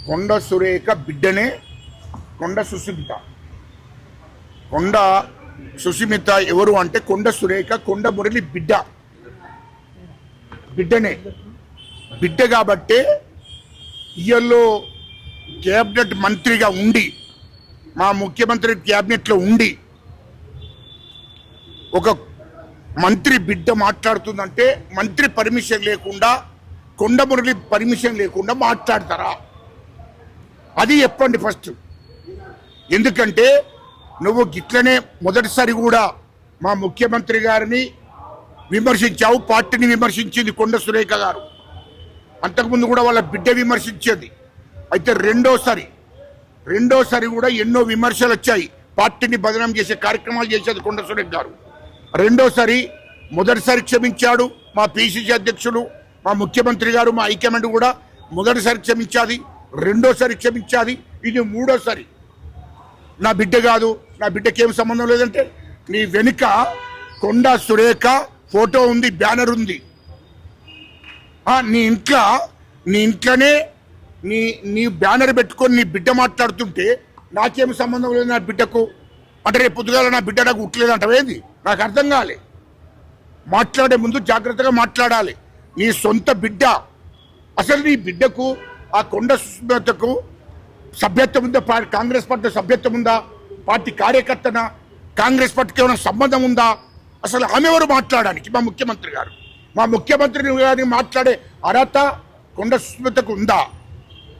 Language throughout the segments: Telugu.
కొండ సురేఖ బిడ్డనే కొండ సుస్మిత. కొండ సుస్మిత ఎవరు అంటే కొండ సురేఖ కొండ మురళి బిడ్డనే బిడ్డ కాబట్టే ఇయల్లో క్యాబినెట్ మంత్రిగా ఉండి మా ముఖ్యమంత్రి క్యాబినెట్లో ఉండి ఒక మంత్రి బిడ్డ మాట్లాడుతుందంటే మంత్రి పర్మిషన్ లేకుండా కొండ మురళి పర్మిషన్ లేకుండా మాట్లాడతారా? అది చెప్పండి ఫస్ట్. ఎందుకంటే నువ్వు గిట్లనే మొదటిసారి కూడా మా ముఖ్యమంత్రి గారిని విమర్శించావు, పార్టీని విమర్శించింది కొండ సురేఖ గారు. అంతకుముందు కూడా వాళ్ళ బిడ్డ విమర్శించేది. అయితే రెండోసారి కూడా ఎన్నో విమర్శలు వచ్చాయి. పార్టీని బదనాం చేసే కార్యక్రమాలు చేసేది కొండ సురేఖ గారు. మొదటిసారి క్షమించాడు మా పిసిసి అధ్యక్షులు, మా ముఖ్యమంత్రి గారు, మా హైకమాండ్ కూడా మొదటిసారి క్షమించాది, రెండోసారి క్షమించాది, ఇది మూడోసారి. నా బిడ్డ కాదు, నా బిడ్డకి ఏం సంబంధం లేదంటే నీ వెనుక కొండ సురేఖ ఫోటో ఉంది, బ్యానర్ ఉంది. నీ ఇంట్లోనే నీ బ్యానర్ పెట్టుకొని నీ బిడ్డ మాట్లాడుతుంటే నాకేం సంబంధం లేదు నా బిడ్డకు అంటే రేపు పొద్దుగాల నా బిడ్డ నాకు ఉట్టలేదంటవేంది? నాకు అర్థం కాలే. మాట్లాడే ముందు జాగ్రత్తగా మాట్లాడాలి. నీ సొంత బిడ్డ, అసలు నీ బిడ్డకు ఆ కొండ సుస్మితకు సభ్యత్వం ఉందా? కాంగ్రెస్ పార్టీ సభ్యత్వం ఉందా? పార్టీ కార్యకర్తనా? కాంగ్రెస్ పార్టీకి ఏమైనా సంబంధం ఉందా? అసలు ఆమె ఎవరు మాట్లాడడానికి? మా ముఖ్యమంత్రి గారు. మా ముఖ్యమంత్రి గారిని మాట్లాడే అర్హత కొండ సుస్మితకు ఉందా?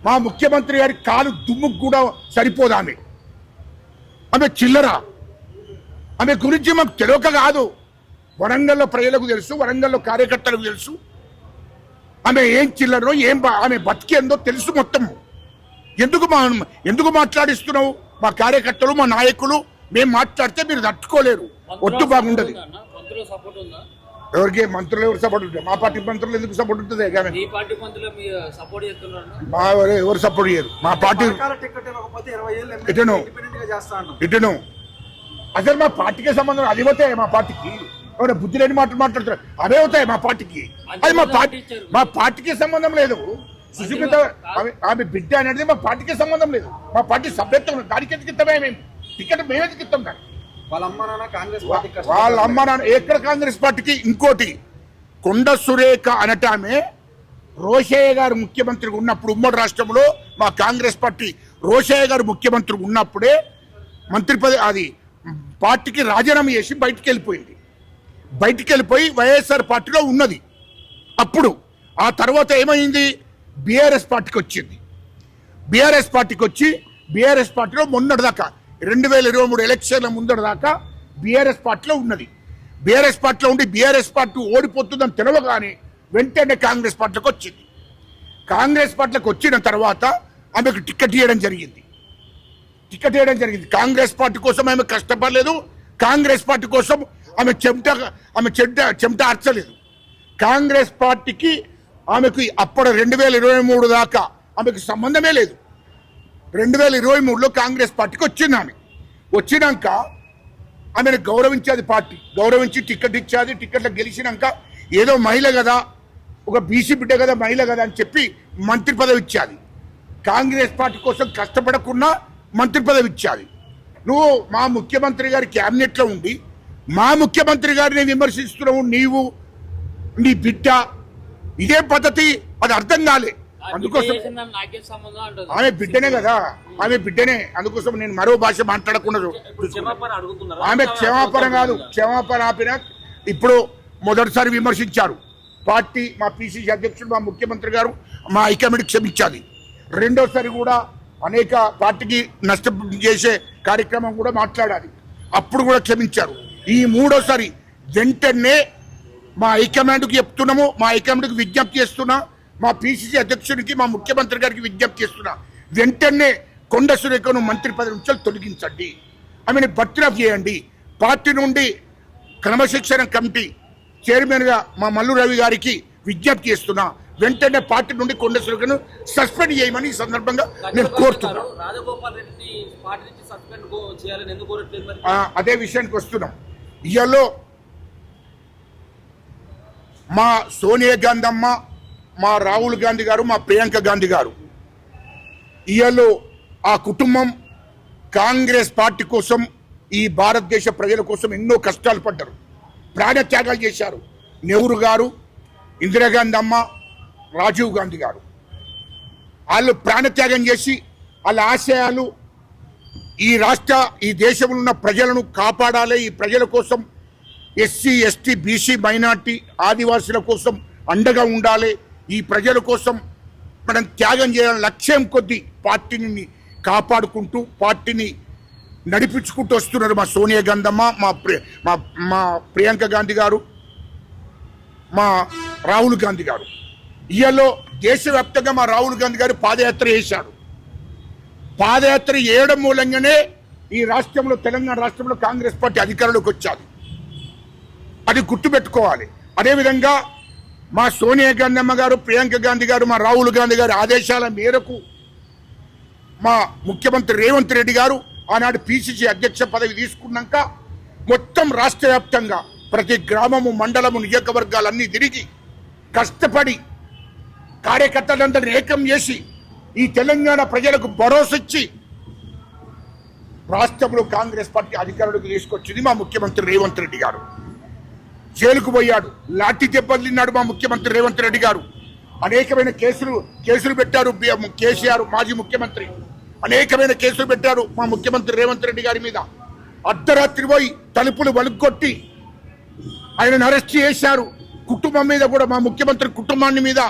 మా ముఖ్యమంత్రి గారి కాలు దుమ్ముకు కూడా సరిపోదు ఆమె చిల్లర. ఆమె గురించి మాకు తెలియక కాదు, వరంగల్లో ప్రజలకు తెలుసు, వరంగల్లో కార్యకర్తలకు తెలుసు. ఆమె ఏం చిల్లరో ఆమె బతికేందో తెలుసు మొత్తం. ఎందుకు మాట్లాడిస్తున్నావు? మా కార్యకర్తలు, మా నాయకులు మేము మాట్లాడితే మీరు తట్టుకోలేరు. ఒట్టు బాగుండదు. ఎవరికి మంత్రులు ఎవరు సపోర్ట్ ఉంటారు? మా పార్టీ మంత్రులు ఎందుకు సపోర్ట్ ఉంటుంది? ఎవరు సపోర్ట్ చేయరు? మా పార్టీ ఇటును అసలు మా పార్టీకి సంబంధం అది అవుతాయి. మా పార్టీకి ఎవరైనా బుద్ధి లేని మాట్లాడుతున్నారు, అవే అవుతాయి మా పార్టీకి. అది మా పార్టీకి సంబంధం లేదు. సుస్మిత ఆమె బిడ్డ అనేది మా పార్టీకి సంబంధం లేదు. మా పార్టీ సభ్యత్వం దానికి ఎందుకు ఇస్తామే? మేము టికెట్ మేము ఎందుకు ఇస్తాం? కానీ వాళ్ళ అమ్మ నాన్న ఎక్కడ కాంగ్రెస్ పార్టీకి? ఇంకోటి, కొండ సురేఖ అనటామే రోషయ్య గారు ముఖ్యమంత్రి ఉన్నప్పుడు ఉమ్మడి రాష్ట్రంలో మా కాంగ్రెస్ పార్టీ రోషయ్య గారు ముఖ్యమంత్రి ఉన్నప్పుడే మంత్రి పదవి అది పార్టీకి రాజీనామా చేసి బయటికి వెళ్ళిపోయి వైఎస్ఆర్ పార్టీలో ఉన్నది. అప్పుడు ఆ తర్వాత ఏమైంది? బీఆర్ఎస్ పార్టీకి వచ్చింది. బీఆర్ఎస్ పార్టీలో మొన్నటిదాకా 2023 ఎలక్షన్ల ముందటిదాకా బీఆర్ఎస్ పార్టీలో ఉన్నది. బీఆర్ఎస్ పార్టీలో ఉండి బీఆర్ఎస్ పార్టీ ఓడిపోతుందని తెలవగానే వెంటనే కాంగ్రెస్ పార్టీలోకి వచ్చింది. కాంగ్రెస్ పార్టీలోకి వచ్చిన తర్వాత ఆమెకు టికెట్ ఇవ్వడం జరిగింది. కాంగ్రెస్ పార్టీ కోసం ఆమె కష్టపడలేదు. కాంగ్రెస్ పార్టీ కోసం ఆమె చెమట అర్చలేదు. కాంగ్రెస్ పార్టీకి ఆమెకు అప్పుడు 2023 దాకా ఆమెకు సంబంధమే లేదు. 2023లో కాంగ్రెస్ పార్టీకి వచ్చింది. వచ్చినాక ఆమెను గౌరవించేది పార్టీ, గౌరవించి టికెట్ ఇచ్చేది. టికెట్లో గెలిచినాక ఏదో మహిళ కదా, ఒక బీసీ బిడ్డ కదా, మహిళ కదా అని చెప్పి మంత్రి పదవి ఇచ్చేది. కాంగ్రెస్ పార్టీ కోసం కష్టపడకుండా మంత్రి పదవి ఇచ్చేది. నువ్వు మా ముఖ్యమంత్రి గారి క్యాబినెట్లో ఉండి మా ముఖ్యమంత్రి గారిని విమర్శిస్తున్నావు. నీవు నీ బిడ్డ ఇదే పద్ధతి, అది అర్థం కాలే. అందుకోసం ఆమె బిడ్డనే కదా, ఆమె బిడ్డనే. అందుకోసం నేను మరో భాష మాట్లాడకుండా ఆమె క్షమాపణ కాదు, క్షమాపణ ఆపిన. ఇప్పుడు మొదటిసారి విమర్శించారు పార్టీ, మా పిసిసి అధ్యక్షుడు, మా ముఖ్యమంత్రి గారు, మా హైకమాండ్ క్షమించాలి. రెండోసారి కూడా అనేక పార్టీకి నష్టం చేసే కార్యక్రమం కూడా మాట్లాడాలి, అప్పుడు కూడా క్షమించారు. ఈ మూడోసారి వెంటనే మా హైకమాండ్కి చెప్తున్నాము, మా హైకమాండ్కి విజ్ఞప్తి చేస్తున్నా, మా పిసిసి అధ్యక్షుడికి, మా ముఖ్యమంత్రి గారికి విజ్ఞప్తి చేస్తున్నా, వెంటనే కొండ సురేఖను మంత్రి పదవి నుంచి తొలగించండి, ఆమెను బర్తరఫ్ చేయండి. పార్టీ నుండి క్రమశిక్షణ కమిటీ చైర్మన్గా మా మల్లు రవి గారికి విజ్ఞప్తి చేస్తున్నా, వెంటనే పార్టీ నుండి కొండ సురేఖను సస్పెండ్ చేయమని ఈ సందర్భంగా నేను కోరుతున్నాను. అదే విషయానికి వస్తున్నాం. ఇయ్యాలో మా సోనియా గాంధీ అమ్మ, మా రాహుల్ గాంధీ గారు, మా ప్రియాంక గాంధీ గారు ఇయలో ఆ కుటుంబం కాంగ్రెస్ పార్టీ కోసం, ఈ భారతదేశ ప్రజల కోసం ఎన్నో కష్టాలు పడ్డారు, ప్రాణత్యాగాలు చేశారు. నెహ్రూ గారు, ఇందిరాగాంధీ అమ్మ, రాజీవ్ గాంధీ గారు వాళ్ళు ప్రాణత్యాగం చేసి వాళ్ళ ఆశయాలు ఈ దేశంలో ఉన్న ప్రజలను కాపాడాలి, ఈ ప్రజల కోసం, ఎస్సీ ఎస్టీ బీసీ మైనార్టీ ఆదివాసుల కోసం అండగా ఉండాలి, ఈ ప్రజల కోసం మనం త్యాగం చేయాలని లక్ష్యం కొద్దీ పార్టీని కాపాడుకుంటూ పార్టీని నడిపించుకుంటూ వస్తున్నారు మా సోనియా గాంధమ్మ, మా ప్రియాంక గాంధీ గారు, మా రాహుల్ గాంధీ గారు. ఇయలో దేశవ్యాప్తంగా మా రాహుల్ గాంధీ గారు పాదయాత్ర చేశాడు. పాదయాత్ర చేయడం మూలంగానే ఈ రాష్ట్రంలో, తెలంగాణ రాష్ట్రంలో కాంగ్రెస్ పార్టీ అధికారంలోకి వచ్చాది. అది గుర్తుపెట్టుకోవాలి. అదేవిధంగా మా సోనియా గాంధీ గారు, ప్రియాంక గాంధీ గారు, మా రాహుల్ గాంధీ గారి ఆదేశాల మేరకు మా ముఖ్యమంత్రి రేవంత్ రెడ్డి గారు ఆనాడు పిసిసి అధ్యక్ష పదవి తీసుకున్నాక మొత్తం రాష్ట్ర వ్యాప్తంగా ప్రతి గ్రామము, మండలము, నియోజకవర్గాలన్నీ తిరిగి కష్టపడి కార్యకర్తలందరినీ ఏకం చేసి ఈ తెలంగాణ ప్రజలకు భరోసా ఇచ్చి రాష్ట్రంలో కాంగ్రెస్ పార్టీ అధికారులకు తీసుకొచ్చింది మా ముఖ్యమంత్రి రేవంత్ రెడ్డి గారు. జైలుకు పోయాడు, లాఠీ దెబ్బలు తిన్నాడు మా ముఖ్యమంత్రి రేవంత్ రెడ్డి గారు. అనేకమైన కేసులు పెట్టారు కేసీఆర్ మాజీ ముఖ్యమంత్రి, అనేకమైన కేసులు పెట్టారు మా ముఖ్యమంత్రి రేవంత్ రెడ్డి గారి మీద. అర్ధరాత్రి పోయి తలుపులు వలుక్కొట్టి ఆయనను అరెస్ట్ చేశారు. కుటుంబం మీద కూడా, మా ముఖ్యమంత్రి కుటుంబాన్ని మీద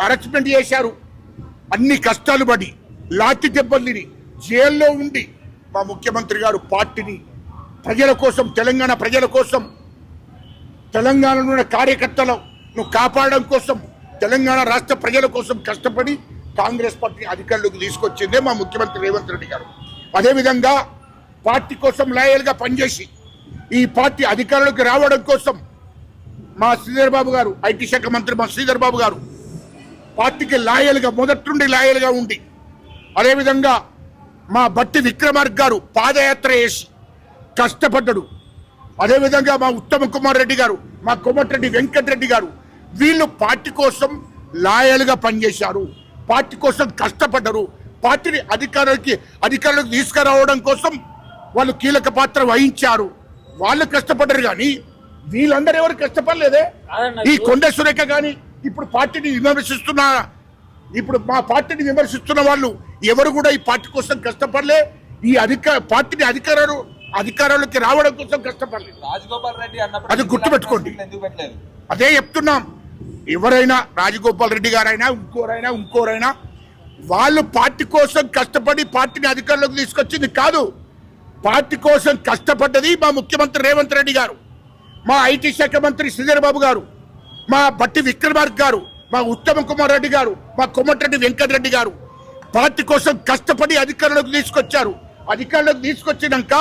అరెస్ట్మెంట్ చేశారు. అన్ని కష్టాలు పడి లాఠీ దెబ్బలు తిని జైల్లో ఉండి మా ముఖ్యమంత్రి గారు పార్టీని ప్రజల కోసం, తెలంగాణ ప్రజల కోసం, తెలంగాణలో ఉన్న కార్యకర్తలను కాపాడడం కోసం, తెలంగాణ రాష్ట్ర ప్రజల కోసం కష్టపడి కాంగ్రెస్ పార్టీ అధికారులకు తీసుకొచ్చిందే మా ముఖ్యమంత్రి రేవంత్ రెడ్డి గారు. అదేవిధంగా పార్టీ కోసం లాయల్గా పనిచేసి ఈ పార్టీ అధికారులకు రావడం కోసం మా శ్రీధర్ బాబు గారు, ఐటీ శాఖ మంత్రి మా శ్రీధర్ బాబు గారు పార్టీకి లాయల్గా, మొదటి నుండి లాయల్గా ఉండి, అదేవిధంగా మా బట్టి విక్రమార్క గారు పాదయాత్ర చేసి కష్టపడ్డాడు. అదేవిధంగా మా ఉత్తమ్ కుమార్ రెడ్డి గారు, మా కోమటిరెడ్డి వెంకటరెడ్డి గారు, వీళ్ళు పార్టీ కోసం లాయల్గా పనిచేశారు, పార్టీ కోసం కష్టపడ్డారు. పార్టీని అధికారులకు తీసుకురావడం కోసం వాళ్ళు కీలక పాత్ర వహించారు. వాళ్ళు కష్టపడ్డారు కానీ వీళ్ళందరూ ఎవరు కష్టపడలేదే. ఈ కొండ సురేఖ కానీ ఇప్పుడు మా పార్టీని విమర్శిస్తున్న వాళ్ళు ఎవరు కూడా ఈ పార్టీ కోసం కష్టపడలే, ఈ పార్టీని అధికారులకి రావడం కోసం కష్టపడలేదు. రాజగోపాల్ రెడ్డి అది గుర్తుపెట్టుకోండి. అదే చెప్తున్నాం. ఎవరైనా రాజగోపాల్ రెడ్డి గారైనా ఇంకోరైనా వాళ్ళు పార్టీ కోసం కష్టపడి పార్టీని అధికారంలోకి తీసుకొచ్చింది కాదు. పార్టీ కోసం కష్టపడ్డది మా ముఖ్యమంత్రి రేవంత్ రెడ్డి గారు, మా ఐటీ శాఖ మంత్రి శ్రీధర్ బాబు గారు, మా బట్టి విక్రమార్క గారు, మా ఉత్తమ్ కుమార్ రెడ్డి గారు, మా కోమటిరెడ్డి వెంకటరెడ్డి గారు పార్టీ కోసం కష్టపడి అధికారంలోకి తీసుకొచ్చారు. అధికారంలోకి తీసుకొచ్చినాక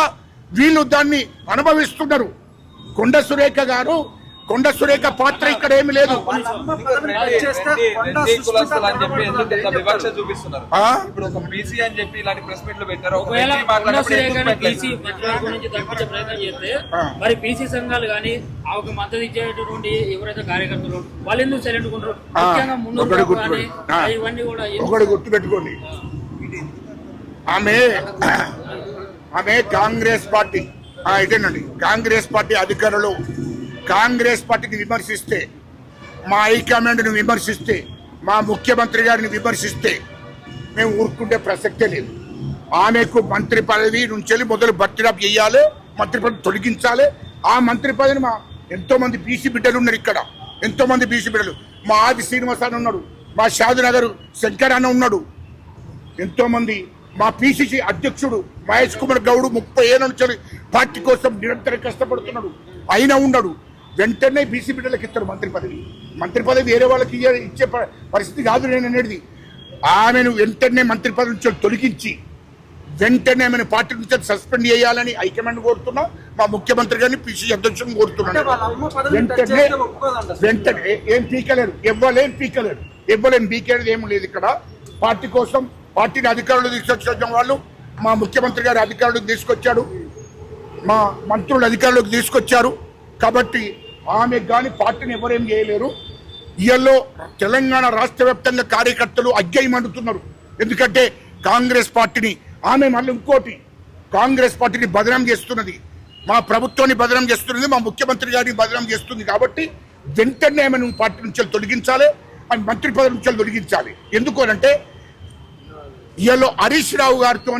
వీళ్ళు దాన్ని అనుభవిస్తున్నారు. కొండ సురేఖ పాత్ర ఇక్కడ ఏమి లేదు. మరి బీసీ సంఘాలు కానీ ఆమెకు మద్దతు ఇచ్చేటటువంటి ఎవరైతే కార్యకర్తలు వాళ్ళు ఎందుకు సైలెంట్ ఉంటారు? ముఖ్యంగా ఇవన్నీ కూడా ఒకటి గుర్తుపెట్టుకోండి. ఆమె కాంగ్రెస్ పార్టీ ఇదేనండి, కాంగ్రెస్ పార్టీ అధికారులు కాంగ్రెస్ పార్టీని విమర్శిస్తే, మా హైకమాండ్ను విమర్శిస్తే, మా ముఖ్యమంత్రి గారిని విమర్శిస్తే మేము ఊరుకుంటే ప్రసక్తే లేదు. ఆమెకు మంత్రి పదవి నుంచి మొదలు బర్తిరాప్ చేయాలి, మంత్రి పదవి తొలగించాలి. ఆ మంత్రి పదవిని ఎంతో మంది బీసీ బిడ్డలు ఉన్నారు ఇక్కడ, ఎంతో మంది బీసీ బిడ్డలు. మా ఆది శ్రీనివాస అన్న ఉన్నాడు, మా షాదునగర్ శంకర్ అన్న ఉన్నాడు, ఎంతో మంది. మా పిసిసి అధ్యక్షుడు మహేష్ కుమార్ గౌడ్ 30 ఏళ్ళ నుంచి పార్టీ కోసం నిరంతరం కష్టపడుతున్నాడు, అయినా ఉన్నాడు. వెంటనే బీసీ బిడ్డలకు ఇస్తారు మంత్రి పదవి వేరే వాళ్ళకి ఇచ్చే పరిస్థితి కాదు నేను అనేది. ఆమెను వెంటనే మంత్రి పదవి నుంచి తొలగించి వెంటనే ఆమెను పార్టీ నుంచి సస్పెండ్ చేయాలని హైకమాండ్ కోరుతున్నా, మా ముఖ్యమంత్రి గారిని పిసిసి అధ్యక్షుడు కోరుతున్నాను. వెంటనే ఏం పీకలేరు, ఎవ్వలేం పీకేది ఏం లేదు ఇక్కడ. పార్టీ కోసం పార్టీని అధికారులు తీసుకొచ్చిన వాళ్ళు మా ముఖ్యమంత్రి గారు అధికారులకు తీసుకొచ్చాడు, మా మంత్రులు అధికారులకు తీసుకొచ్చారు. కాబట్టి ఆమె కానీ పార్టీని ఎవరేం చేయలేరు. ఇయల్లో తెలంగాణ రాష్ట్ర వ్యాప్తంగా కార్యకర్తలు అగ్గై మండుతున్నారు. ఎందుకంటే కాంగ్రెస్ పార్టీని ఆమె మళ్ళీ ఇంకోటి కాంగ్రెస్ పార్టీని బదనాం చేస్తున్నది, మా ప్రభుత్వాన్ని బదనాం చేస్తున్నది, మా ముఖ్యమంత్రి గారిని బదనాం చేస్తుంది. కాబట్టి వెంటనే ఆమెను పార్టీ నుంచి తొలగించాలి, ఆమె మంత్రి పదవి నుంచి తొలగించాలి. ఎందుకు అంటే ఇవాళ హరీష్ రావు గారితో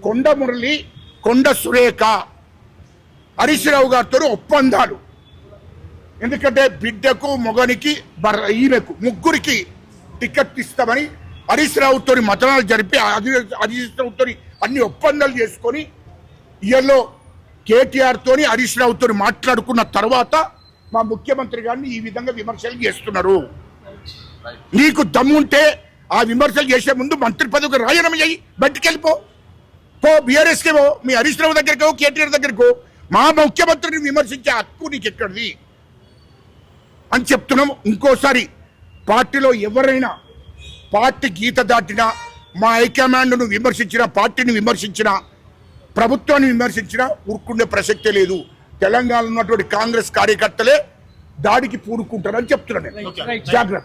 కొండ మురళి, కొండ సురేఖ, హరీష్ రావు గారితో ఒప్పందాలు. ఎందుకంటే బిడ్డకు, మొగనికి, ఈమెకు ముగ్గురికి టికెట్ ఇస్తామని హరీష్ రావుతో మతనాలు జరిపి హరీష్ రావుతో అన్ని ఒప్పందాలు చేసుకొని ఇయర్లో కేటీఆర్ తోని హరీష్ రావుతో మాట్లాడుకున్న తర్వాత మా ముఖ్యమంత్రి గారిని ఈ విధంగా విమర్శలు చేస్తున్నారు. నీకు దమ్ముంటే ఆ విమర్శలు చేసే ముందు మంత్రి పదవికి రాజీనామా చేయి, బయటికి వెళ్ళిపో, బీఆర్ఎస్కే పో, మీ హరీష్ రావు దగ్గరికో కేటీఆర్ దగ్గరకో. మా ముఖ్యమంత్రిని విమర్శించే హక్కు నీకు ఎక్కడిది అని చెప్తున్నాము. ఇంకోసారి పార్టీలో ఎవరైనా పార్టీ గీత దాటినా, మా హైకమాండ్ను విమర్శించినా, పార్టీని విమర్శించినా, ప్రభుత్వాన్ని విమర్శించినా ఊరుకునే ప్రసక్తే లేదు. తెలంగాణలో ఉన్నటువంటి కాంగ్రెస్ కార్యకర్తలే దాడికి పూనుకుంటారని చెప్తున్నాను నేను. జాగ్రత్త.